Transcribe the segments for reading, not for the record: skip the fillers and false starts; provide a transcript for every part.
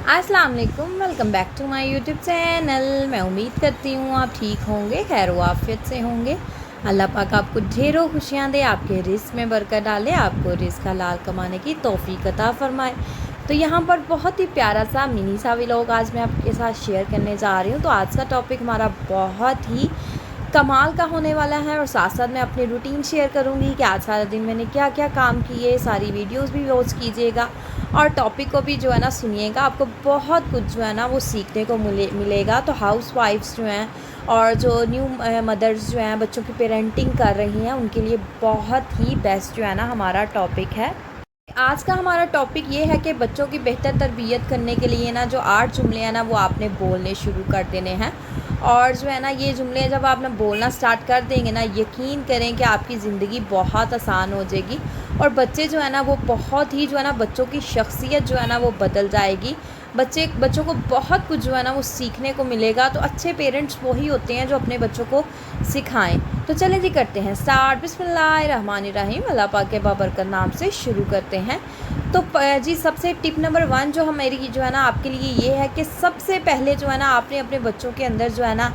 अस्सलाम वालेकुम, welcome back to my YouTube channel. मैं उम्मीद करती हूँ आप ठीक होंगे, खैर व आफियत से होंगे। अल्लाह पाक आपको ढेरों खुशियाँ दे, आपके रिस्क में बरकत डाले, आपको रिस्क हलाल कमाने की तौफीक अता फरमाए। तो यहाँ पर बहुत ही प्यारा सा मिनी सा व्लॉग आज मैं आपके साथ शेयर करने जा रही हूँ। तो आज का टॉपिक हमारा बहुत ही कमाल का होने वाला है और साथ साथ मैं अपनी रूटीन शेयर करूँगी कि आज सारा दिन मैंने क्या क्या काम किए। सारी वीडियोस भी वॉच कीजिएगा और टॉपिक को भी जो है ना सुनिएगा, आपको बहुत कुछ जो है ना वो सीखने को मिलेगा। तो हाउस वाइफ्स जो हैं और जो न्यू मदर्स जो हैं, बच्चों की पेरेंटिंग कर रही हैं, उनके लिए बहुत ही बेस्ट जो है ना हमारा टॉपिक है। आज का हमारा टॉपिक ये है कि बच्चों की बेहतर तरबियत करने के लिए ना जो 8 जुमले हैं ना वो आपने बोलने शुरू कर देने हैं। और जो है ना ये जुमले जब आपने बोलना स्टार्ट कर देंगे ना, यकीन करें कि आपकी ज़िंदगी बहुत आसान हो जाएगी और बच्चे जो है ना वो बहुत ही जो है ना बच्चों की शख्सियत जो है ना वो बदल जाएगी। बच्चों को बहुत कुछ जो है ना वो सीखने को मिलेगा। तो अच्छे पेरेंट्स वही होते हैं जो अपने बच्चों को सिखाएं। तो चलें जी, करते हैं स्टार्ट। बिस्मिल्लाहिर्रहमानिर्रहीम, अल्लाह पाक के बाबरकत नाम से शुरू करते हैं। तो जी सबसे टिप नंबर 1 जो हमारी जो है ना आपके लिए ये है कि सबसे पहले जो है ना आपने अपने बच्चों के अंदर जो है ना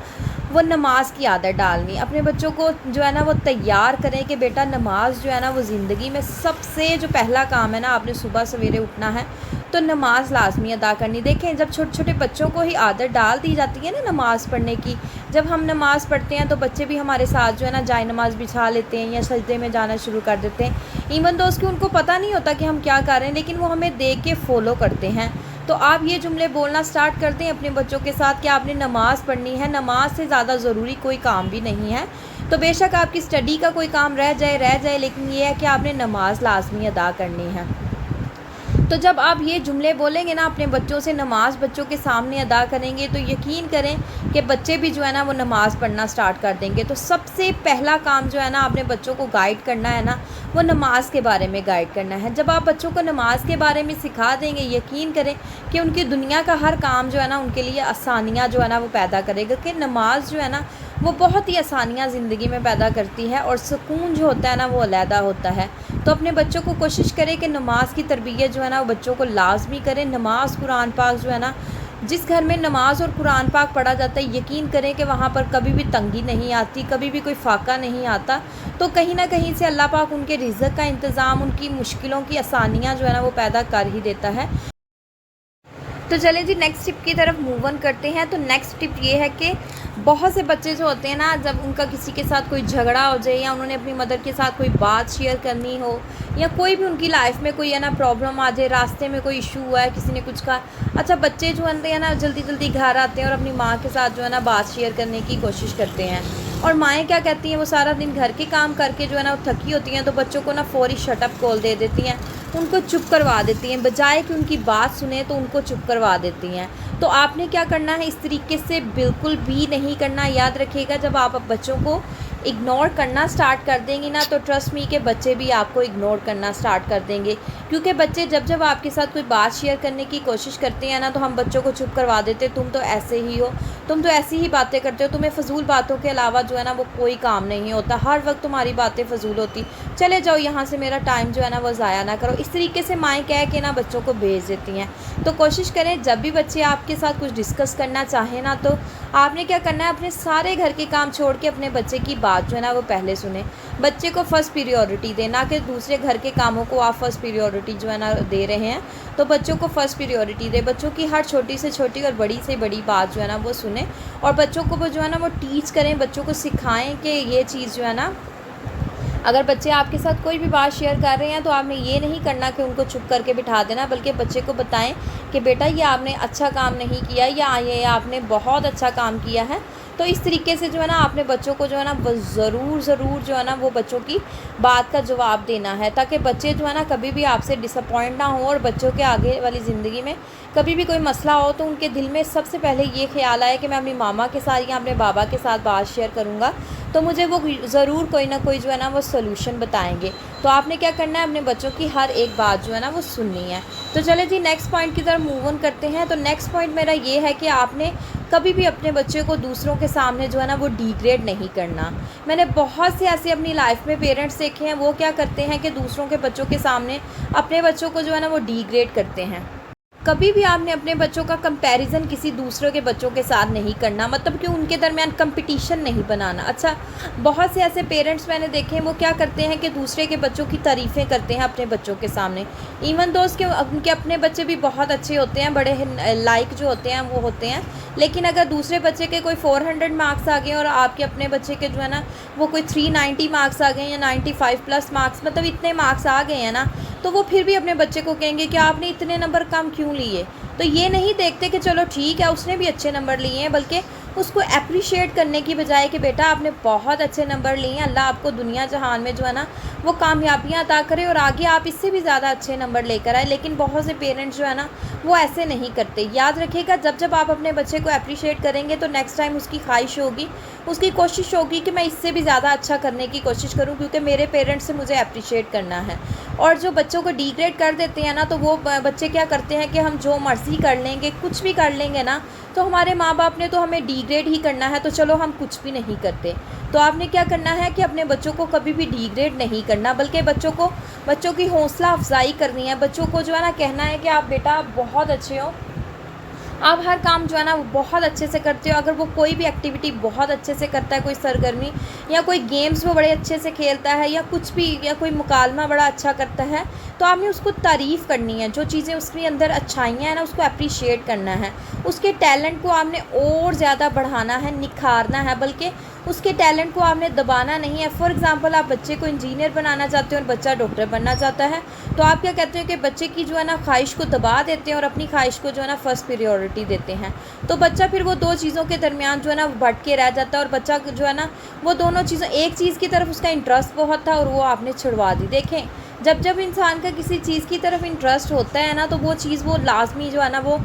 वो नमाज की आदत डालनी। अपने बच्चों को जो है ना वो तैयार करें कि बेटा नमाज जो है ना वो ज़िंदगी में सबसे जो पहला काम है ना, आपने सुबह सवेरे उठना है तो नमाज लाजमी अदा करनी। देखें, जब छोटे छोटे बच्चों को ही आदत डाल दी जाती है ना नमाज़ पढ़ने की, जब हम नमाज़ पढ़ते हैं तो बच्चे भी हमारे साथ जो है ना जाए नमाज़ बिछा लेते हैं या सजदे में जाना शुरू कर देते हैं। इवन तो उसकी उनको पता नहीं होता कि हम क्या कर रहे हैं, लेकिन वो हमें देख के फॉलो करते हैं। तो आप ये जुमले बोलना स्टार्ट कर दें अपने बच्चों के साथ कि आपने नमाज़ पढ़नी है, नमाज से ज़्यादा ज़रूरी कोई काम भी नहीं है। तो बेशक आपकी स्टडी का कोई काम रह जाए, लेकिन ये है कि आपने नमाज लाजमी अदा करनी है। तो जब आप ये जुमले बोलेंगे ना अपने बच्चों से, नमाज बच्चों के सामने अदा करेंगे, तो यकीन करें कि बच्चे भी जो है ना वो नमाज़ पढ़ना स्टार्ट कर देंगे। तो सबसे पहला काम जो है ना आपने बच्चों को गाइड करना है ना, वो नमाज के बारे में गाइड करना है। जब आप बच्चों को नमाज के बारे में सिखा देंगे, यकीन करें कि उनकी दुनिया का हर काम जो है ना उनके लिए आसानियाँ जो है ना वो पैदा करेगा। कि नमाज जो है ना वो बहुत ही आसानियाँ ज़िंदगी में पैदा करती है और सुकून जो होता है ना वो अलहदा होता है। तो अपने बच्चों को कोशिश करें कि नमाज की तरबियत जो है ना वो बच्चों को लाजमी करें। नमाज, कुरान पाक जो है ना, जिस घर में नमाज और कुरान पाक पढ़ा जाता है, यकीन करें कि वहाँ पर कभी भी तंगी नहीं आती, कभी भी कोई फाका नहीं आता। तो कहीं ना कहीं से अल्लाह पाक उनके रिज़्क़ का इंतज़ाम, उनकी मुश्किलों की आसानियाँ जो है ना वो पैदा कर ही देता है। तो चलें जी नेक्स्ट टिप की तरफ मूव ऑन करते हैं। तो नेक्स्ट टिप ये है कि बहुत से बच्चे जो होते हैं ना, जब उनका किसी के साथ कोई झगड़ा हो जाए या उन्होंने अपनी मदर के साथ कोई बात शेयर करनी हो या कोई भी उनकी लाइफ में कोई है ना प्रॉब्लम आ जाए, रास्ते में कोई इशू हुआ है, किसी ने कुछ कहा, अच्छा बच्चे जो होते हैं ना जल्दी जल्दी घर आते हैं और अपनी माँ के साथ जो है ना बात शेयर करने की कोशिश करते हैं। और माएँ क्या कहती हैं, वो सारा दिन घर के काम करके जो है ना वो थकी होती हैं, तो बच्चों को ना फौरी शटअप कॉल दे देती हैं, उनको चुप करवा देती हैं, बजाय कि उनकी बात सुने तो उनको चुप करवा देती हैं। तो आपने क्या करना है, इस तरीके से बिल्कुल भी नहीं करना। याद रखिएगा, जब आप बच्चों को इग्नोर करना स्टार्ट कर देंगी ना, तो ट्रस्ट मी के बच्चे भी आपको इग्नोर करना स्टार्ट कर देंगे। क्योंकि बच्चे जब आपके साथ कोई बात शेयर करने की कोशिश करते हैं ना, तो हम बच्चों को चुप करवा देते, तुम तो ऐसे ही हो, तुम तो ऐसी ही बातें करते हो, तुम्हें फ़जूल बातों के अलावा जो है ना वो कोई काम नहीं होता, हर वक्त तुम्हारी बातें फ़जूल होती, चले जाओ यहाँ से, मेरा टाइम जो है ना वो ज़ाया ना करो। इस तरीके से माएँ कह के ना बच्चों को भेज देती हैं। तो कोशिश करें जब भी बच्चे आपके साथ कुछ डिस्कस करना चाहें ना, तो आपने क्या करना है, अपने सारे घर के काम छोड़ के अपने बच्चे की बात जो है ना वो पहले सुने। बच्चे को फ़र्स्ट प्रियोरिटी दें, ना कि दूसरे घर के कामों को आप फ़र्स्ट प्रियोरिटी जो है ना दे रहे हैं। तो बच्चों को फ़र्स्ट प्रियोरिटी दें, बच्चों की हर छोटी से छोटी और बड़ी से बड़ी बात जो है ना वो सुने और बच्चों को वो जो है ना वो टीच करें, बच्चों को सिखाएं कि ये चीज़ जो है ना, अगर बच्चे आपके साथ कोई भी बात शेयर कर रहे हैं तो आपने ये नहीं करना कि उनको चुप करके बिठा देना, बल्कि बच्चे को बताएं कि बेटा ये आपने अच्छा काम नहीं किया या ये आपने बहुत अच्छा काम किया है। तो इस तरीके से जो है ना आपने बच्चों को जो है ना ज़रूर जो है ना वो बच्चों की बात का जवाब देना है, ताकि बच्चे जो है ना कभी भी आपसे डिसअपॉइंट ना हो और बच्चों के आगे वाली ज़िंदगी में कभी भी कोई मसला हो तो उनके दिल में सबसे पहले ये ख्याल आए कि मैं अपनी मामा के साथ या अपने बाबा के साथ बात शेयर करूँगा तो मुझे वो ज़रूर कोई ना कोई जो है ना वो सोल्यूशन बताएंगे। तो आपने क्या करना है, अपने बच्चों की हर एक बात जो है ना वो सुननी है। तो चले जी नेक्स्ट पॉइंट की तरफ मूव ऑन करते हैं। तो नेक्स्ट पॉइंट मेरा ये है कि आपने कभी भी अपने बच्चे को दूसरों के सामने जो है ना वो डिग्रेड नहीं करना। मैंने बहुत से ऐसे अपनी लाइफ में पेरेंट्स देखे हैं, वो क्या करते हैं कि दूसरों के बच्चों के सामने अपने बच्चों को जो है ना वो डिग्रेड करते हैं। कभी भी आपने अपने बच्चों का कंपैरिजन किसी दूसरे के बच्चों के साथ नहीं करना, मतलब कि उनके दरमियान कंपटीशन नहीं बनाना। अच्छा, बहुत से ऐसे पेरेंट्स मैंने देखे हैं, वो क्या करते हैं कि दूसरे के बच्चों की तारीफ़ें करते हैं अपने बच्चों के सामने। इवन दोस्त के उनके अपने बच्चे भी बहुत अच्छे होते हैं, बड़े लाइक जो होते हैं वो होते हैं, लेकिन अगर दूसरे बच्चे के कोई 400 मार्क्स आ गए और आपके अपने बच्चे के जो है ना वो कोई 390 मार्क्स आ गए या 95 प्लस मार्क्स, मतलब इतने मार्क्स आ गए हैं ना, तो वो फिर भी अपने बच्चे को कहेंगे कि आपने इतने नंबर कम क्यों लिए। तो ये नहीं देखते कि चलो ठीक है उसने भी अच्छे नंबर लिए हैं, बल्कि उसको अप्रिशिएट करने की बजाय कि बेटा आपने बहुत अच्छे नंबर लिए हैं, अल्लाह आपको दुनिया जहान में जो है ना वो कामयाबियाँ अता करे और आगे आप इससे भी ज़्यादा अच्छे नंबर लेकर आए। लेकिन बहुत से पेरेंट्स जो है ना वो ऐसे नहीं करते। याद रखिएगा, जब जब आप अपने बच्चे को अप्रिशिएट करेंगे तो नेक्स्ट टाइम उसकी ख्वाहिश होगी, उसकी कोशिश होगी कि मैं इससे भी ज़्यादा अच्छा करने की कोशिश करूँ, क्योंकि मेरे पेरेंट्स से मुझे अप्रिशिएट करना है। और जो बच्चों को डिग्रेड कर देते हैं ना, तो वो बच्चे क्या करते हैं कि हम जो मर्ज़ी कर लेंगे, कुछ भी कर लेंगे ना, तो हमारे माँ बाप ने तो हमें डिग्रेड ही करना है, तो चलो हम कुछ भी नहीं करते। तो आपने क्या करना है कि अपने बच्चों को कभी भी डिग्रेड नहीं करना, बल्कि बच्चों की हौसला अफजाई करनी है। बच्चों को जो है ना कहना है कि आप बेटा बहुत अच्छे हो, आप हर काम जो है ना वो बहुत अच्छे से करते हो। अगर वो कोई भी एक्टिविटी बहुत अच्छे से करता है, कोई सरगर्मी या कोई गेम्स वो बड़े अच्छे से खेलता है या कुछ भी, या कोई मुकालमा बड़ा अच्छा करता है, तो आपने उसको तारीफ़ करनी है। जो चीज़ें उसके अंदर अच्छाइयाँ हैं ना उसको अप्रिशिएट करना है। उसके टैलेंट को आपने और ज़्यादा बढ़ाना है, निखारना है, बल्कि उसके टैलेंट को आपने दबाना नहीं है। फॉर एग्ज़ाम्पल, आप बच्चे को इंजीनियर बनाना चाहते हो और बच्चा डॉक्टर बनना चाहता है, तो आप क्या कहते हो कि बच्चे की जो है ना ख्वाहिश को दबा देते हैं और अपनी ख्वाहिश को जो है ना फर्स्ट प्रियोरिटी देते हैं। तो बच्चा फिर वो दो चीज़ों के दरमियान जो है ना भटके रह जाता है, और बच्चा जो है ना वो दोनों चीज़ों, एक चीज़ की तरफ उसका इंटरेस्ट बहुत था और वो आपने छुड़वा दी। देखें, जब जब इंसान का किसी चीज़ की तरफ इंटरेस्ट होता है ना, तो वो चीज़ वो लाजमी जो है ना वो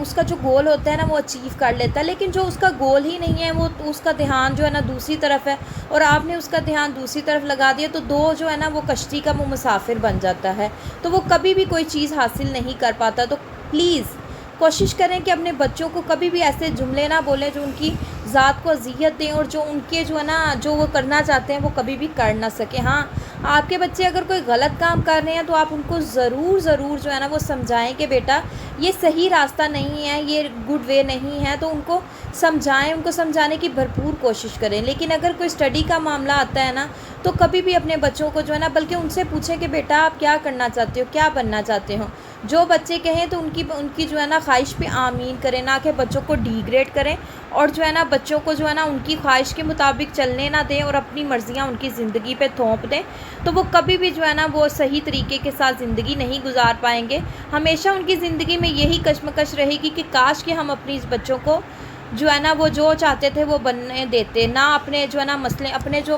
उसका जो गोल होता है ना वो अचीव कर लेता है। लेकिन जो उसका गोल ही नहीं है, वो उसका ध्यान जो है ना दूसरी तरफ है और आपने उसका ध्यान दूसरी तरफ लगा दिया, तो दो जो है ना वो कश्ती का वो मुसाफिर बन जाता है, तो वो कभी भी कोई चीज़ हासिल नहीं कर पाता। तो प्लीज़ कोशिश करें कि अपने बच्चों को कभी भी ऐसे जुमले ना बोलें जो उनकी ज़ात को अज़ियत दें और जो उनके जो है ना जो वो करना चाहते हैं वो कभी भी कर ना सकें। हाँ, आपके बच्चे अगर कोई गलत काम कर रहे हैं तो आप उनको ज़रूर जो है ना वो समझाएं कि बेटा ये सही रास्ता नहीं है, ये गुड वे नहीं है, तो उनको समझाएं, उनको समझाने की भरपूर कोशिश करें। लेकिन अगर कोई स्टडी का मामला आता है ना, तो कभी भी अपने बच्चों को जो है ना बल्कि उनसे पूछें कि बेटा आप क्या करना चाहते हो, क्या बनना चाहते हो। जो बच्चे कहें तो उनकी जो है ना ख्वाहिश पे आमीन करें, ना कि बच्चों को डिग्रेड करें, और जो है ना बच्चों को जो है ना उनकी ख्वाहिश के मुताबिक चलने ना दें और अपनी मर्ज़ियाँ उनकी ज़िंदगी पे थोप दें। तो वो कभी भी जो है ना वो सही तरीके के साथ ज़िंदगी नहीं गुजार पाएंगे। हमेशा उनकी ज़िंदगी में यही कश्मकश रहेगी कि काश कि हम अपनी इस बच्चों को जो है ना वो जो चाहते थे वो बनने देते, ना अपने जो है ना मसले, अपने जो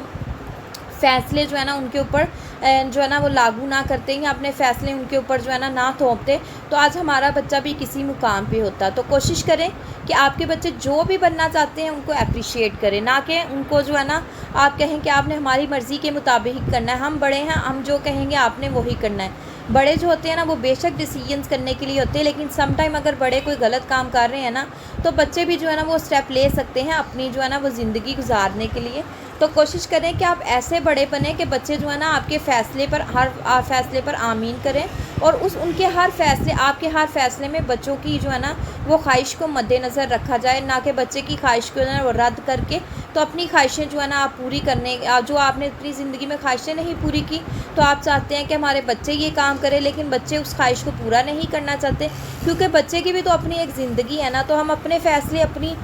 फ़ैसले जो है ना उनके ऊपर जो है ना वो लागू ना करते या अपने फ़ैसले उनके ऊपर जो है ना थोपते, तो आज हमारा बच्चा भी किसी मुकाम पे होता। तो कोशिश करें कि आपके बच्चे जो भी बनना चाहते हैं उनको अप्रिशिएट करें, ना कि उनको जो है ना आप कहें कि आपने हमारी मर्ज़ी के मुताबिक ही करना है, हम बड़े हैं, हम जो कहेंगे आपने वही करना है। बड़े जो होते हैं ना वो बेशक डिसीजंस करने के लिए होते हैं, लेकिन सम टाइम अगर बड़े कोई गलत काम कर रहे हैं ना, तो बच्चे भी जो है ना वो स्टेप ले सकते हैं अपनी जो है ना वो ज़िंदगी गुजारने के लिए। तो कोशिश करें कि आप ऐसे बड़े बने कि बच्चे जो है ना आपके फ़ैसले पर हर फ़ैसले पर आमीन करें, और उनके हर फ़ैसले, आपके हर फ़ैसले में बच्चों की जो है ना वो ख्वाहिश को मद्देनज़र रखा जाए, ना कि बच्चे की ख्वाहिश को जो है ना वो रद्द करके तो अपनी ख्वाहिशें जो है ना आप पूरी करने, जो आपने अपनी ज़िंदगी में ख्वाहिशें नहीं पूरी की, तो आप चाहते हैं कि हमारे बच्चे ये काम करें, लेकिन बच्चे उस ख्वाहिश को पूरा नहीं करना चाहते, क्योंकि बच्चे की भी तो अपनी एक ज़िंदगी है ना। तो हम अपने फ़ैसले, अपनी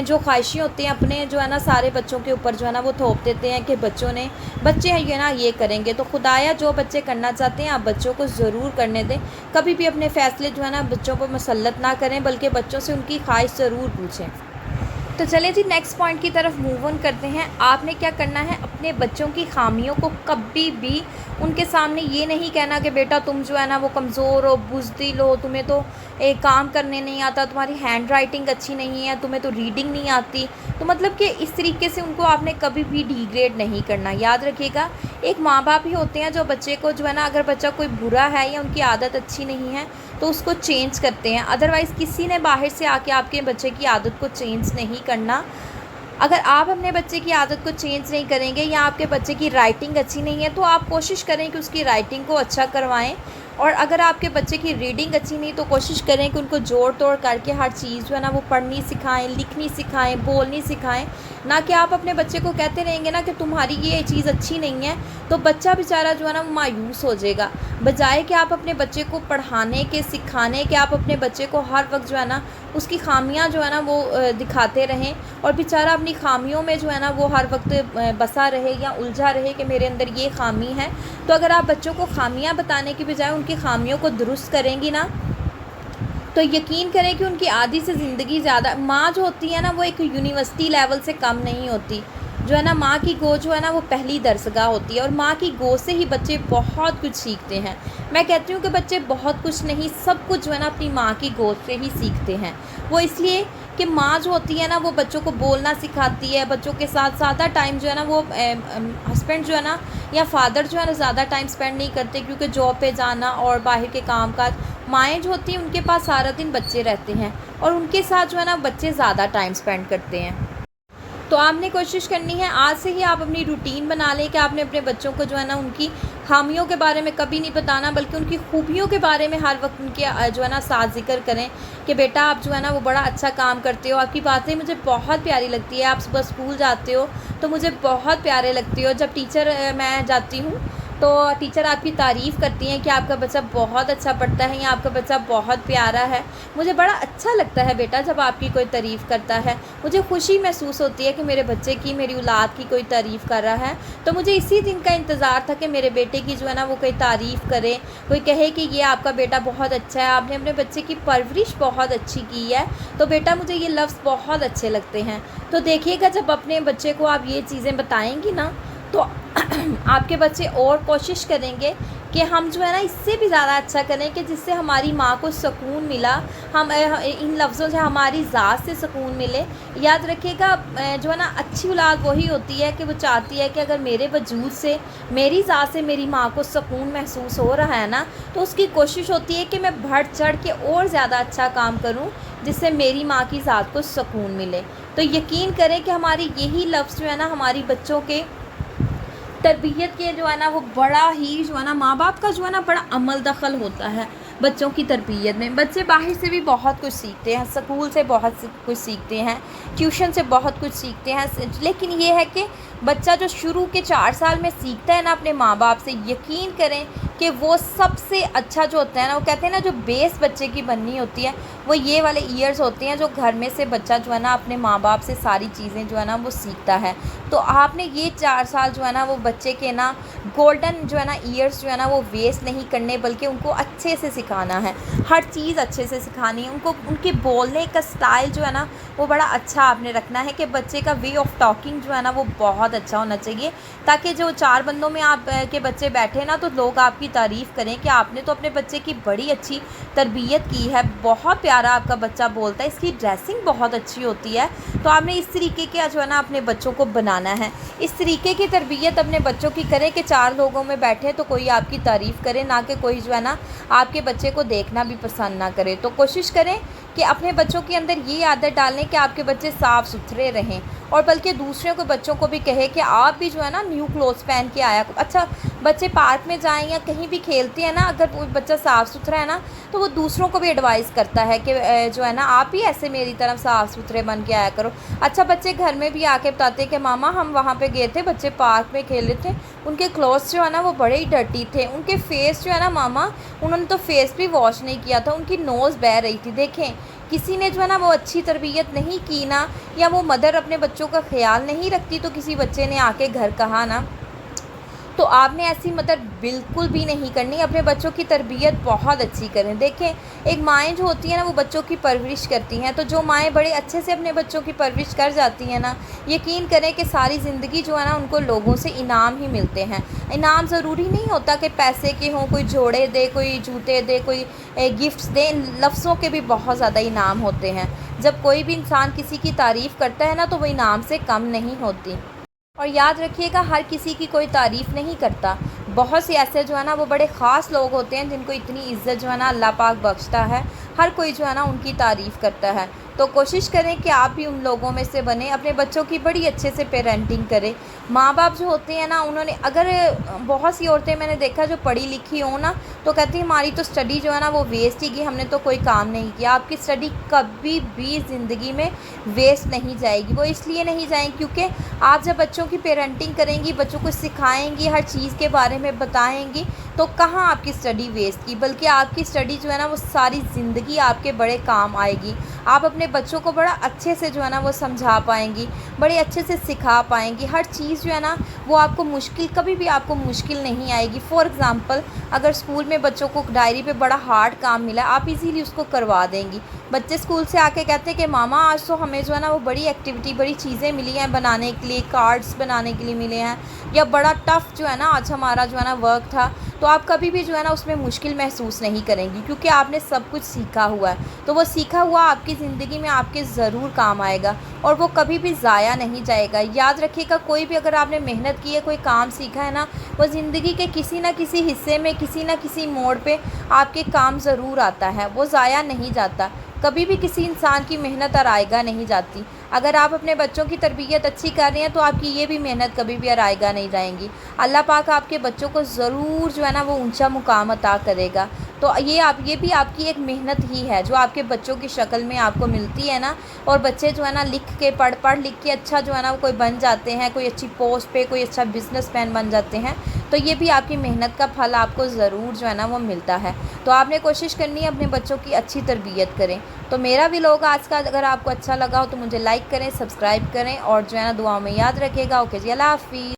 जो ख्वाहिशें होती हैं अपने जो है ना सारे बच्चों के ऊपर जो है ना वो थोप देते हैं कि बच्चे हैं ये ना ये करेंगे। तो खुदाया जो बच्चे करना चाहते हैं आप बच्चों को ज़रूर करने दें। कभी भी अपने फ़ैसले जो है ना बच्चों पर मुसल्लत ना करें, बल्कि बच्चों से उनकी ख्वाहिश ज़रूर पूछें। तो चलें जी नेक्स्ट पॉइंट की तरफ मूव ऑन करते हैं। आपने क्या करना है, अपने बच्चों की खामियों को कभी भी उनके सामने ये नहीं कहना कि बेटा तुम जो है ना वो कमज़ोर हो, बुज़दिल हो, तुम्हें तो एक काम करने नहीं आता, तुम्हारी हैंड राइटिंग अच्छी नहीं है, तुम्हें तो रीडिंग नहीं आती। तो मतलब कि इस तरीके से उनको आपने कभी भी डिग्रेड नहीं करना। याद रखिएगा, एक माँ बाप ही होते हैं जो बच्चे को जो है ना, अगर बच्चा कोई बुरा है या उनकी आदत अच्छी नहीं है तो उसको चेंज करते हैं। अदरवाइज़ किसी ने बाहर से आके आपके बच्चे की आदत को चेंज नहीं करना। अगर आप अपने बच्चे की आदत को चेंज नहीं करेंगे, या आपके बच्चे की राइटिंग अच्छी नहीं है, तो आप कोशिश करें कि उसकी राइटिंग को अच्छा करवाएं। اور اگر آپ کے بچے کی ریڈنگ اچھی نہیں تو کوشش کریں کہ ان کو جوڑ توڑ کر کے ہر چیز جو ہے نا وہ پڑھنی سکھائیں، لکھنی سکھائیں، بولنی سکھائیں. نہ کہ آپ اپنے بچے کو کہتے رہیں گے نا کہ تمہاری یہ چیز اچھی نہیں ہے تو بچہ بیچارہ جو ہے نا وہ مایوس ہو جائے گا. بجائے کہ آپ اپنے بچے کو پڑھانے کے، سکھانے کے، آپ اپنے بچے کو ہر وقت جو ہے نا اس کی خامیاں جو ہے نا وہ دکھاتے رہیں اور بیچارہ اپنی خامیوں میں جو ہے نا وہ ہر وقت بسا رہے یا الجھا رہے کہ میرے اندر یہ خامی ہے. تو اگر آپ بچوں کو خامیاں بتانے کی بجائے ان کی خامیوں کو درست کریں گی نا تو یقین کریں کہ ان کی آدھی سے زندگی زیادہ. ماں جو ہوتی ہے نا وہ ایک یونیورسٹی لیول سے کم نہیں ہوتی. جو ہے نا ماں کی گود جو ہے نا وہ پہلی درسگاہ ہوتی ہے اور ماں کی گود سے ہی بچے بہت کچھ سیکھتے ہیں. میں کہتی ہوں کہ بچے بہت کچھ نہیں، سب کچھ جو ہے نا اپنی ماں کی گود سے ہی سیکھتے ہیں. وہ اس لیے کہ ماں جو ہوتی ہے نا وہ بچوں کو بولنا سکھاتی ہے، بچوں کے ساتھ زیادہ ٹائم جو ہے نا وہ ہسبینڈ جو ہے نا یا فادر جو ہے نا زیادہ ٹائم اسپینڈ نہیں کرتے کیونکہ جاب پہ جانا اور باہر کے کام کاج. مائیں جو ہوتی ہیں ان کے پاس سارا دن بچے رہتے ہیں اور ان کے ساتھ جو ہے نا بچے زیادہ ٹائم اسپینڈ کرتے ہیں. تو آپ نے کوشش کرنی ہے آج سے ہی آپ اپنی روٹین بنا لیں کہ آپ نے اپنے بچوں کو جو ہے نا ان کی خامیوں کے بارے میں کبھی نہیں بتانا بلکہ ان کی خوبیوں کے بارے میں ہر وقت ان کے جو ہے نا ساتھ ذکر کریں کہ بیٹا آپ جو ہے نا وہ بڑا اچھا کام کرتے ہو، آپ کی باتیں مجھے بہت پیاری لگتی ہے، آپ صبح اسکول جاتے ہو تو مجھے بہت پیارے لگتے ہو. جب ٹیچر میں جاتی ہوں تو ٹیچر آپ کی تعریف کرتی ہیں کہ آپ کا بچہ بہت اچھا پڑھتا ہے یا آپ کا بچہ بہت پیارا ہے. مجھے بڑا اچھا لگتا ہے بیٹا جب آپ کی کوئی تعریف کرتا ہے، مجھے خوشی محسوس ہوتی ہے کہ میرے بچے کی، میری اولاد کی کوئی تعریف کر رہا ہے. تو مجھے اسی دن کا انتظار تھا کہ میرے بیٹے کی جو ہے نا وہ کوئی تعریف کرے، کوئی کہے کہ یہ آپ کا بیٹا بہت اچھا ہے، آپ نے اپنے بچے کی پرورش بہت اچھی کی ہے. تو بیٹا مجھے یہ لفظ بہت اچھے لگتے ہیں. تو دیکھیے گا جب اپنے بچے کو آپ یہ چیزیں بتائیں گی نا تو آپ کے بچے اور کوشش کریں گے کہ ہم جو ہے نا اس سے بھی زیادہ اچھا کریں کہ جس سے ہماری ماں کو سکون ملا، ہم ان لفظوں سے ہماری ذات سے سکون ملے. یاد رکھیے گا جو ہے نا اچھی اولاد وہی ہوتی ہے کہ وہ چاہتی ہے کہ اگر میرے وجود سے، میری ذات سے میری ماں کو سکون محسوس ہو رہا ہے نا تو اس کی کوشش ہوتی ہے کہ میں بڑھ چڑھ کے اور زیادہ اچھا کام کروں جس سے میری ماں کی ذات کو سکون ملے. تو یقین کریں کہ ہماری یہی لفظ جو ہے نا ہماری بچوں کے تربیت کے جو ہے نا وہ بڑا ہی جو ہے نا ماں باپ کا جو ہے نا بڑا عمل دخل ہوتا ہے بچوں کی تربیت میں. بچے باہر سے بھی بہت کچھ سیکھتے ہیں، اسکول سے بہت کچھ سیکھتے ہیں، ٹیوشن سے بہت کچھ سیکھتے ہیں، لیکن یہ ہے کہ بچہ جو شروع کے 4 سال میں سیکھتا ہے نا اپنے ماں باپ سے، یقین کریں کہ وہ سب سے اچھا جو ہوتا ہے نا، وہ کہتے ہیں نا جو بیس بچے کی بننی ہوتی ہے وہ یہ والے ایئرز ہوتے ہیں جو گھر میں سے بچہ جو ہے نا اپنے ماں باپ سے ساری چیزیں جو ہے نا وہ سیکھتا ہے. تو آپ نے یہ 4 سال جو ہے نا وہ بچے کے نا گولڈن جو ہے نا ایئرز جو ہے نا وہ ویسٹ نہیں کرنے بلکہ ان کو اچھے سے سکھانا ہے، ہر چیز اچھے سے سکھانی ہے. ان کو ان کے بولنے کا سٹائل جو ہے نا وہ بڑا اچھا آپ نے رکھنا ہے کہ بچے کا وے آف ٹاکنگ جو ہے نا وہ بہت اچھا ہونا چاہیے تاکہ جو 4 بندوں میں آپ کے بچے بیٹھے نا تو لوگ آپ کی تعریف کریں کہ آپ نے تو اپنے بچے کی بڑی اچھی تربیت کی ہے، بہت پیارا آپ کا بچہ بولتا ہے، اس کی ڈریسنگ بہت اچھی ہوتی ہے. تو آپ نے اس طریقے کے جو ہے نا اپنے بچوں کو بنانا ہے، اس طریقے کی تربیت اپنے بچوں کی کریں کہ 4 لوگوں میں بیٹھے تو کوئی آپ کی تعریف کرے، نہ کہ کوئی جو ہے نا آپ کے بچے کو دیکھنا بھی پسند نہ کرے. تو کوشش کریں کہ اپنے بچوں کے اندر یہ عادت ڈالیں کہ آپ کے بچے صاف ستھرے رہیں اور بلکہ دوسروں کو بچوں کو بھی کہے کہ آپ بھی جو ہے نا نیو کلوتھس پہن کے آیا. اچھا بچے پارک میں جائیں یا کہیں بھی کھیلتے ہیں نا، اگر وہ بچہ صاف ستھرا ہے نا تو وہ دوسروں کو بھی ایڈوائز کرتا ہے کہ جو ہے نا آپ بھی ایسے میری طرف صاف ستھرے بن کے آیا کرو. اچھا بچے گھر میں بھی آ کے بتاتے ہیں کہ ماما ہم وہاں پہ گئے تھے، بچے پارک میں کھیل رہے تھے، ان کے کلوتھس جو ہے نا وہ بڑے ہی ڈرٹی تھے، ان کے فیس جو ہے نا ماما انہوں نے تو فیس بھی واش نہیں کیا تھا، ان کی نوز بہہ رہی تھی. دیکھیں کسی نے جو ہے نا وہ اچھی تربیت نہیں کی نا، یا وہ مدر اپنے بچوں کا خیال نہیں رکھتی تو کسی بچے نے آ کے گھر کہا نا تو آپ نے ایسی مدر بالکل بھی نہیں کرنی. اپنے بچوں کی تربیت بہت اچھی کریں. دیکھیں ایک مائیں جو ہوتی ہیں نا وہ بچوں کی پرورش کرتی ہیں، تو جو مائیں بڑے اچھے سے اپنے بچوں کی پرورش کر جاتی ہیں نا، یقین کریں کہ ساری زندگی جو ہے نا ان کو لوگوں سے انعام ہی ملتے ہیں. انعام ضروری نہیں ہوتا کہ پیسے کے ہوں، کوئی جوڑے دے، کوئی جوتے دے، کوئی گفٹس دیں، لفظوں کے بھی بہت زیادہ انعام ہوتے ہیں. جب کوئی بھی انسان کسی کی تعریف کرتا ہے نا تو وہ انعام سے کم نہیں ہوتی. اور یاد رکھیے گا ہر کسی کی کوئی تعریف نہیں کرتا، بہت سے ایسے جو ہے نا وہ بڑے خاص لوگ ہوتے ہیں جن کو اتنی عزت جو ہے نا اللہ پاک بخشتا ہے. हर कोई जो है ना उनकी तारीफ़ करता है। तो कोशिश करें कि आप भी उन लोगों में से बनें, अपने बच्चों की बड़ी अच्छे से पेरेंटिंग करें। माँ बाप जो होते हैं ना, उन्होंने अगर बहुत सी औरतें मैंने देखा जो पढ़ी लिखी हों ना, तो कहती हैं हमारी तो स्टडी जो है ना वो वेस्ट ही गई, हमने तो कोई काम नहीं किया। आपकी स्टडी कभी भी ज़िंदगी में वेस्ट नहीं जाएगी। वो इसलिए नहीं जाएगी क्योंकि आप जब बच्चों की पेरेंटिंग करेंगी, बच्चों को सिखाएंगी, हर चीज़ के बारे में बताएंगी, तो कहाँ आपकी स्टडी वेस्ट की, बल्कि आपकी स्टडी जो है ना वो सारी ज़िंदगी आपके बड़े काम आएगी। आप अपने बच्चों को बड़ा अच्छे से जो है ना वो समझा पाएंगी, बड़े अच्छे से सिखा पाएंगी। हर चीज़ जो है ना वो आपको मुश्किल, कभी भी आपको मुश्किल नहीं आएगी। फॉर एग्ज़ाम्पल, अगर स्कूल में बच्चों को डायरी पे बड़ा हार्ड काम मिला, आप इजीली उसको करवा देंगी। बच्चे स्कूल से आके कहते हैं कि मामा आज तो हमें जो है ना वो बड़ी एक्टिविटी, बड़ी चीज़ें मिली हैं बनाने के लिए, कार्ड्स बनाने के लिए मिले हैं, या बड़ा टफ़ जो है ना आज हमारा जो है ना वर्क था। तो आप कभी भी जो है ना उसमें मुश्किल महसूस नहीं करेंगी क्योंकि आपने सब कुछ सीखा हुआ है। तो वो सीखा हुआ आपकी ज़िंदगी में आपके ज़रूर काम आएगा और वो कभी भी ज़ाया नहीं जाएगा। याद रखिएगा, कोई भी अगर आपने मेहनत की है, कोई काम सीखा है ना, वो ज़िंदगी के किसी न किसी हिस्से में, किसी न किसी मोड़ पे आपके काम ज़रूर आता है, वो ज़ाया नहीं जाता। कभी भी किसी इंसान की मेहनत आराएगा नहीं जाती। अगर आप अपने बच्चों की तरबियत अच्छी कर रही हैं तो आपकी ये भी मेहनत कभी भी आराएगा नहीं जाएंगी। अल्लाह पाक आपके बच्चों को ज़रूर जो है ना वो ऊंचा मुकाम अता करेगा। तो ये भी आपकी एक मेहनत ही है जो आपके बच्चों की शक्ल में आपको मिलती है ना। और बच्चे जो है ना पढ़ लिख के अच्छा जो है ना कोई बन जाते हैं, कोई अच्छी पोस्ट पे, कोई अच्छा बिजनेसमैन बन जाते हैं। तो ये भी आपकी मेहनत का फल आपको ज़रूर जो है ना वो मिलता है। तो आपने कोशिश करनी है अपने बच्चों की अच्छी तरबियत करें। तो मेरा व्लॉग आज का अगर आपको अच्छा लगा हो तो मुझे लाइक करें, सब्सक्राइब करें और जो है ना दुआओं में याद रखिएगा। ओके जी, अल्लाह हाफ़िज़।